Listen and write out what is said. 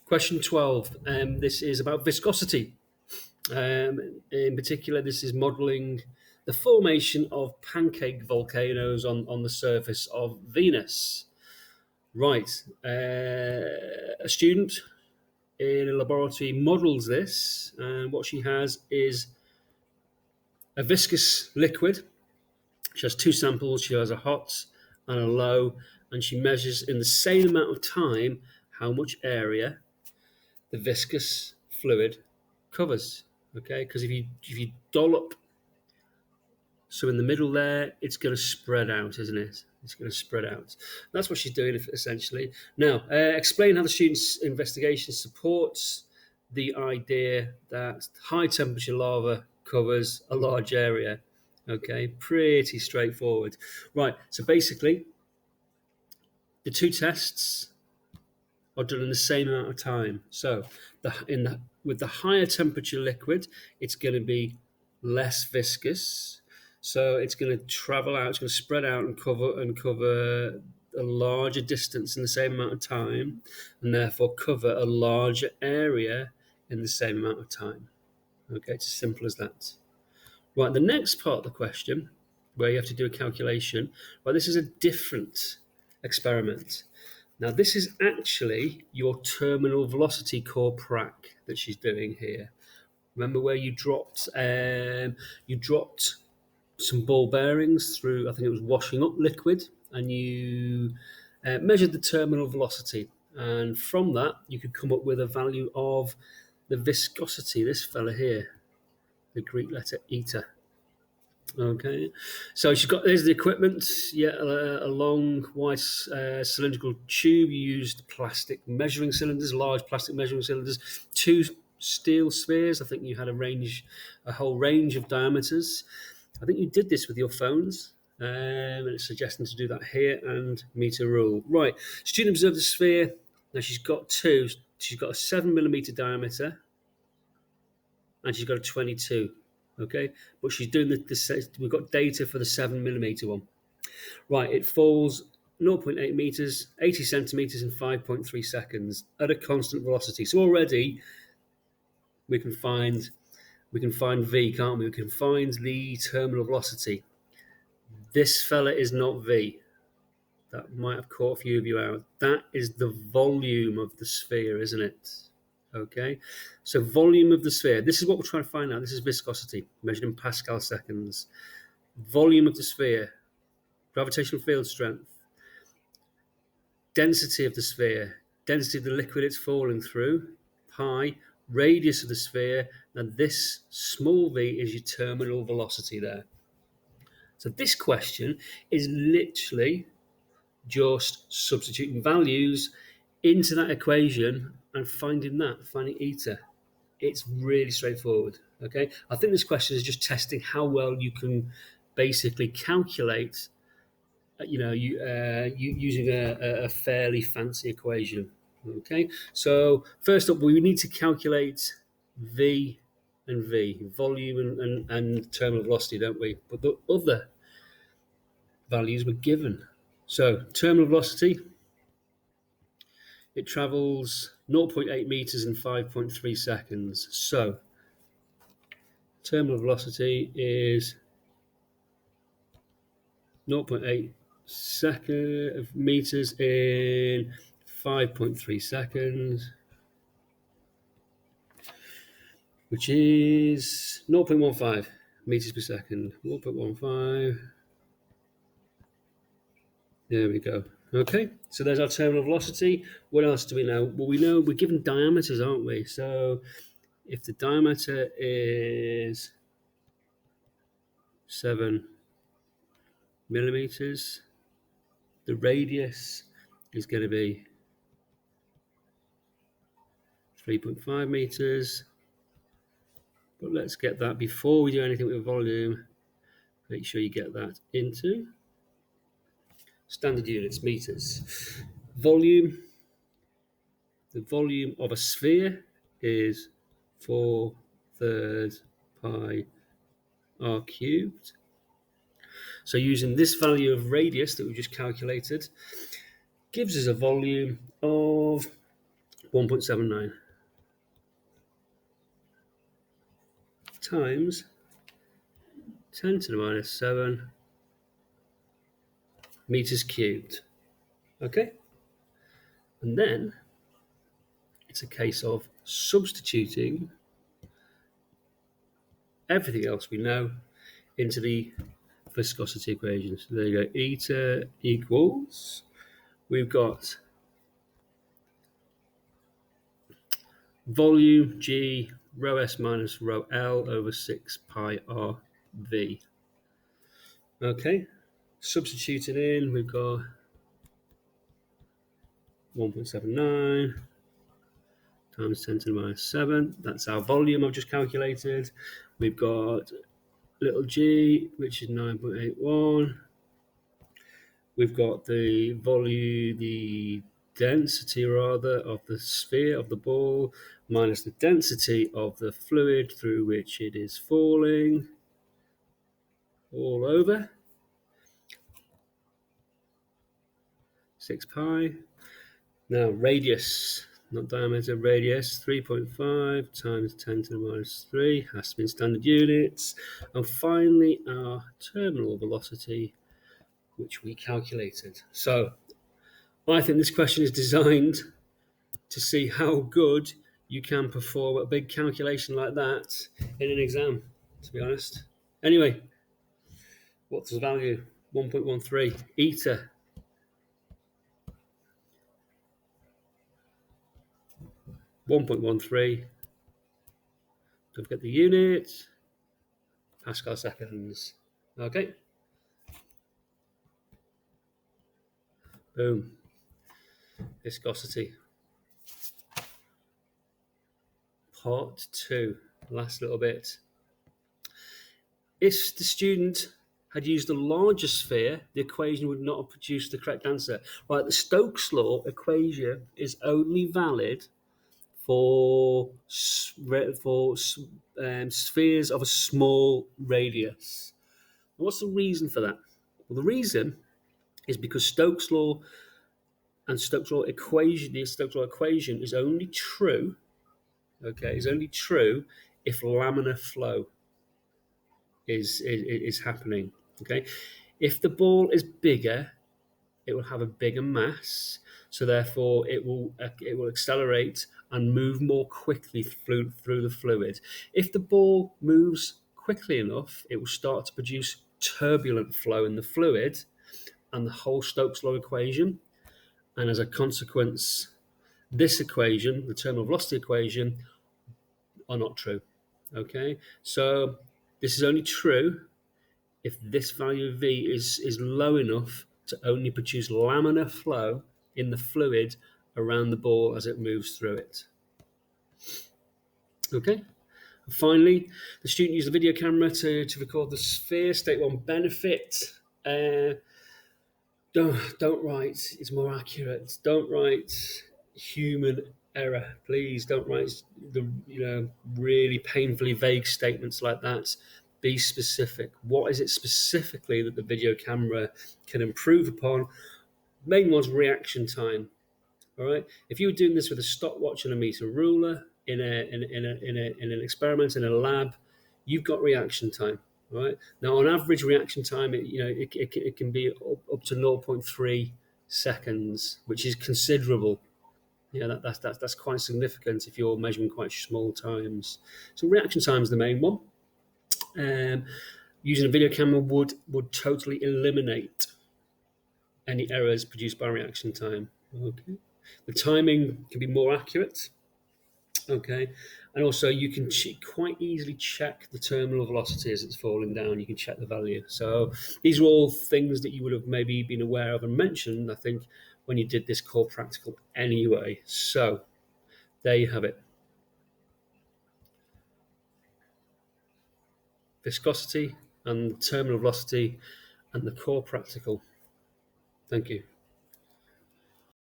Question 12. This is about viscosity. In particular, this is modelling the formation of pancake volcanoes on the surface of Venus. Right. A student in a laboratory models this, and what she has is a viscous liquid. She has two samples. She has a hot and a low, and she measures in the same amount of time how much area the viscous fluid covers. Okay, because if you dollop, so in the middle there, it's going to spread out, isn't it? It's going to spread out. That's what she's doing essentially. Now, explain how the student's investigation supports the idea that high temperature lava covers a large area. Okay, pretty straightforward. Right, so basically, the two tests are done in the same amount of time. So, with the higher temperature liquid, it's going to be less viscous. So it's going to travel out. It's going to spread out and cover a larger distance in the same amount of time, and therefore cover a larger area in the same amount of time. Okay, it's as simple as that. Right, the next part of the question, where you have to do a calculation, right, this is a different experiment. Now, this is actually your terminal velocity core prac that she's doing here. Remember where you dropped some ball bearings through, I think it was washing up liquid, and you measured the terminal velocity. And from that, you could come up with a value of the viscosity, this fella here, the Greek letter eta. Okay, so there's the equipment. Yeah, a long white cylindrical tube. You used plastic measuring cylinders, large plastic measuring cylinders, two steel spheres. I think you had a whole range of diameters. I think you did this with your phones, and it's suggesting to do that here and meter rule. Right, student observed the sphere. Now she's got two. She's got a 7mm diameter, and she's got a 22. Okay, but she's doing we've got data for the 7mm one. Right, it falls 0.8 meters, 80 centimeters in 5.3 seconds at a constant velocity. So already we can find V, can't we? We can find the terminal velocity. This fella is not V. That might have caught a few of you out. That is the volume of the sphere, isn't it? Okay, so volume of the sphere. This is what we're trying to find out. This is viscosity, measured in Pascal seconds. Volume of the sphere, gravitational field strength, density of the sphere, density of the liquid it's falling through, pi, radius of the sphere, and this small v is your terminal velocity there. So this question is literally just substituting values into that equation and finding eta. It's really straightforward. Okay, I think this question is just testing how well you can basically calculate, using a fairly fancy equation. Okay, so first up, we need to calculate V and V, volume and terminal velocity, don't we? But the other values were given. So terminal velocity, it travels 0.8 meters in 5.3 seconds. So terminal velocity is 0.8 meters in 5.3 seconds, which is 0.15 meters per second. 0.15. There we go. Okay, so there's our terminal velocity. What else do we know? Well, we know we're given diameters, aren't we? So if the diameter is 7 millimeters, the radius is going to be 3.5 meters. But let's get that before we do anything with volume. Make sure you get that into standard units, meters. Volume. The volume of a sphere is 4/3 pi r cubed. So using this value of radius that we just calculated gives us a volume of 1.79 times 10 to the minus 7 meters cubed. Okay? And then it's a case of substituting everything else we know into the viscosity equation. So there you go. Eta equals, we've got volume G rho S minus rho L over 6 pi R V. Okay, substituting in, we've got 1.79 times 10 to the minus 7. That's our volume I've just calculated. We've got little g, which is 9.81. We've got the volume, the density rather, of the sphere of the ball minus the density of the fluid through which it is falling all over 6 pi. Now radius, not diameter, radius, 3.5 times 10 to the minus 3 has to be in standard units. And finally our terminal velocity, which we calculated. So I think this question is designed to see how good you can perform a big calculation like that in an exam, to be honest. Anyway, what's the value? 1.13 eta. 1.13. Don't forget the unit. Pascal seconds. Okay. Boom. Viscosity. Part 2. Last little bit. If the student had used a larger sphere, the equation would not have produced the correct answer. Right, the Stokes law equation is only valid for spheres of a small radius. What's the reason for that? Well, the reason is because Stokes law and Stokes law equation, the Stokes law equation is only true, okay, is only true if laminar flow is happening, okay? If the ball is bigger, it will have a bigger mass, so therefore it will accelerate and move more quickly through the fluid. If the ball moves quickly enough, it will start to produce turbulent flow in the fluid and the whole Stokes law equation, and as a consequence, this equation, the terminal velocity equation, are not true. Okay, so this is only true if this value of V is low enough to only produce laminar flow in the fluid around the ball as it moves through it. Okay. And finally, the student used the video camera to record the sphere. State 1 benefit. Don't write, it's more accurate. Don't write human error, please. Don't write the really painfully vague statements like that. Be specific. What is it specifically that the video camera can improve upon? Main one's reaction time. All right. If you were doing this with a stopwatch and a meter ruler in an experiment in a lab, you've got reaction time. Right now, on average, reaction time it can be up to 0.3 seconds, which is considerable. Yeah, that's quite significant if you're measuring quite small times. So reaction time is the main one. Using a video camera would totally eliminate any errors produced by reaction time. Okay, the timing can be more accurate. Okay, and also you can quite easily check the terminal velocity as it's falling down. You can check the value. So these are all things that you would have maybe been aware of and mentioned, I think, when you did this core practical anyway. So there you have it. Viscosity and terminal velocity and the core practical. Thank you.